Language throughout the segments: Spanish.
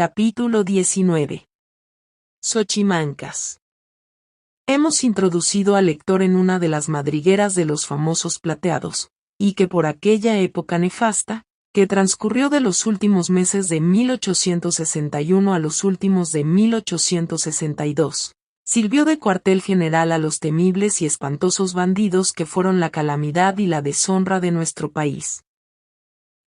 Capítulo 19. Xochimancas. Hemos introducido al lector en una de las madrigueras de los famosos plateados, y que por aquella época nefasta, que transcurrió de los últimos meses de 1861 a los últimos de 1862, sirvió de cuartel general a los temibles y espantosos bandidos que fueron la calamidad y la deshonra de nuestro país.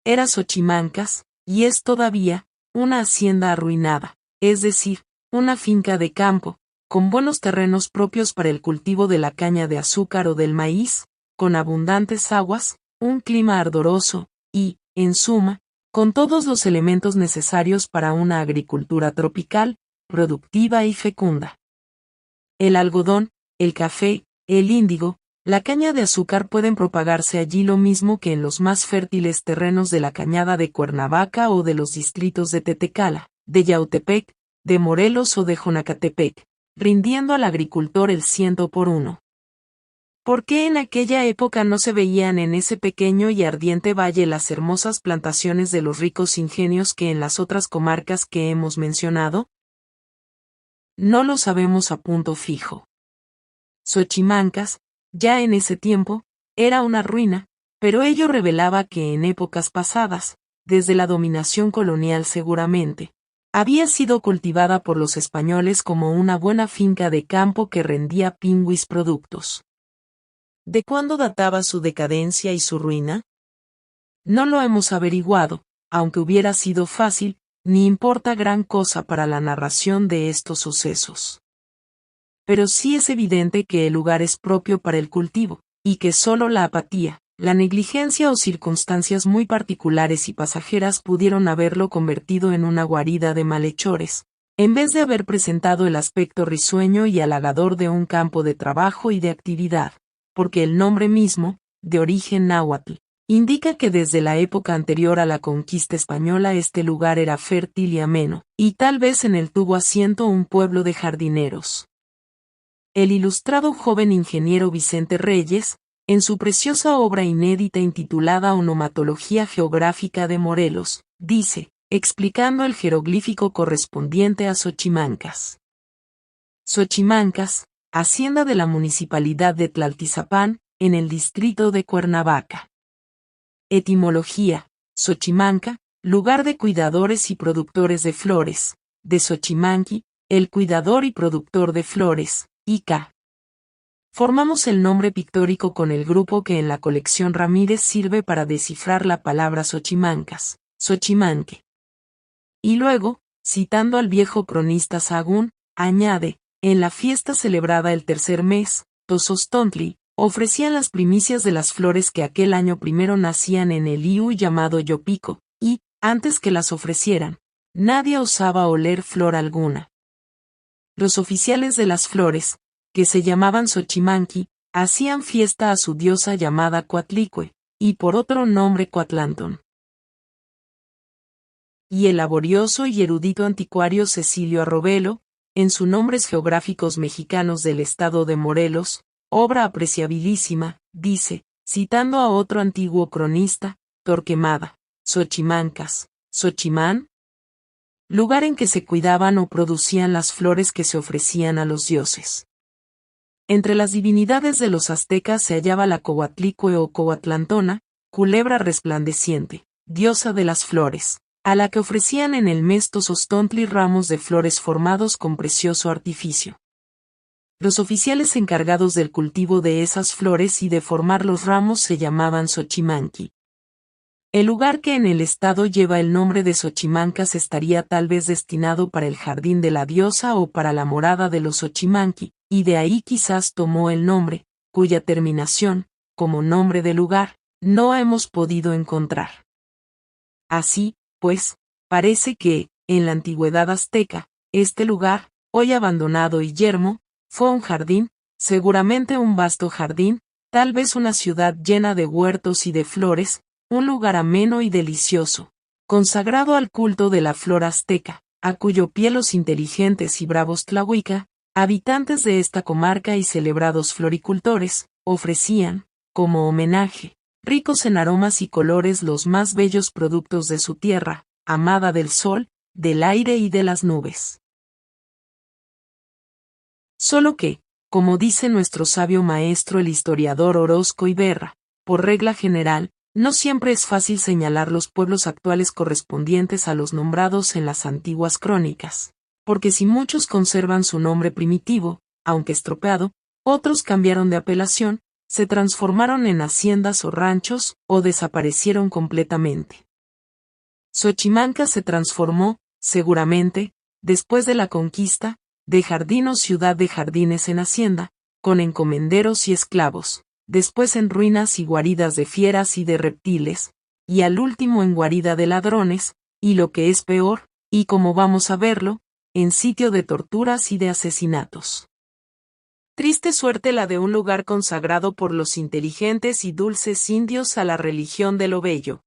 Era Xochimancas, y es todavía, una hacienda arruinada, es decir, una finca de campo, con buenos terrenos propios para el cultivo de la caña de azúcar o del maíz, con abundantes aguas, un clima ardoroso, y, en suma, con todos los elementos necesarios para una agricultura tropical, productiva y fecunda. El algodón, el café, el índigo, la caña de azúcar pueden propagarse allí lo mismo que en los más fértiles terrenos de la Cañada de Cuernavaca o de los distritos de Tetecala, de Yautepec, de Morelos o de Jonacatepec, rindiendo al agricultor el 100 por 1. ¿Por qué en aquella época no se veían en ese pequeño y ardiente valle las hermosas plantaciones de los ricos ingenios que en las otras comarcas que hemos mencionado? No lo sabemos a punto fijo. Xochimancas, ya en ese tiempo, era una ruina, pero ello revelaba que en épocas pasadas, desde la dominación colonial seguramente, había sido cultivada por los españoles como una buena finca de campo que rendía pingüis productos. ¿De cuándo databa su decadencia y su ruina? No lo hemos averiguado, aunque hubiera sido fácil, ni importa gran cosa para la narración de estos sucesos. Pero sí es evidente que el lugar es propio para el cultivo, y que solo la apatía, la negligencia o circunstancias muy particulares y pasajeras pudieron haberlo convertido en una guarida de malhechores, en vez de haber presentado el aspecto risueño y halagador de un campo de trabajo y de actividad, porque el nombre mismo, de origen náhuatl, indica que desde la época anterior a la conquista española este lugar era fértil y ameno, y tal vez en él tuvo asiento un pueblo de jardineros. El ilustrado joven ingeniero Vicente Reyes, en su preciosa obra inédita intitulada Onomatología Geográfica de Morelos, dice, explicando el jeroglífico correspondiente a Xochimancas. Xochimancas, hacienda de la municipalidad de Tlaltizapán, en el distrito de Cuernavaca. Etimología: Xochimanca, lugar de cuidadores y productores de flores, de Xochimanqui, el cuidador y productor de flores, Ica. Formamos el nombre pictórico con el grupo que en la colección Ramírez sirve para descifrar la palabra Xochimancas, Xochimanque. Y luego, citando al viejo cronista Sahagún, añade, en la fiesta celebrada el tercer mes, Tozostontli, ofrecían las primicias de las flores que aquel año primero nacían en el iu llamado Yopico, y, antes que las ofrecieran, nadie osaba oler flor alguna. Los oficiales de las flores, que se llamaban Xochimanqui, hacían fiesta a su diosa llamada Coatlicue, y por otro nombre Coatlantón. Y el laborioso y erudito anticuario Cecilio Arrobelo, en sus Nombres Geográficos Mexicanos del Estado de Morelos, obra apreciabilísima, dice, citando a otro antiguo cronista, Torquemada, Xochimancas, Xochimán, lugar en que se cuidaban o producían las flores que se ofrecían a los dioses. Entre las divinidades de los aztecas se hallaba la Coatlicue o Coatlantona, culebra resplandeciente, diosa de las flores, a la que ofrecían en el mes Tozostontli ramos de flores formados con precioso artificio. Los oficiales encargados del cultivo de esas flores y de formar los ramos se llamaban Xochimanqui. El lugar que en el estado lleva el nombre de Xochimancas estaría tal vez destinado para el jardín de la diosa o para la morada de los Xochimanqui, y de ahí quizás tomó el nombre, cuya terminación, como nombre de lugar, no hemos podido encontrar. Así, pues, parece que, en la antigüedad azteca, este lugar, hoy abandonado y yermo, fue un jardín, seguramente un vasto jardín, tal vez una ciudad llena de huertos y de flores, un lugar ameno y delicioso, consagrado al culto de la flor azteca, a cuyo pie los inteligentes y bravos tlahuica, habitantes de esta comarca y celebrados floricultores, ofrecían, como homenaje, ricos en aromas y colores los más bellos productos de su tierra, amada del sol, del aire y de las nubes. Solo que, como dice nuestro sabio maestro el historiador Orozco Iberra, por regla general, no siempre es fácil señalar los pueblos actuales correspondientes a los nombrados en las antiguas crónicas, porque si muchos conservan su nombre primitivo, aunque estropeado, otros cambiaron de apelación, se transformaron en haciendas o ranchos, o desaparecieron completamente. Xochimanca se transformó, seguramente, después de la conquista, de jardín o ciudad de jardines en hacienda, con encomenderos y esclavos, después en ruinas y guaridas de fieras y de reptiles, y al último en guarida de ladrones, y lo que es peor, y como vamos a verlo, en sitio de torturas y de asesinatos. Triste suerte la de un lugar consagrado por los inteligentes y dulces indios a la religión de lo bello.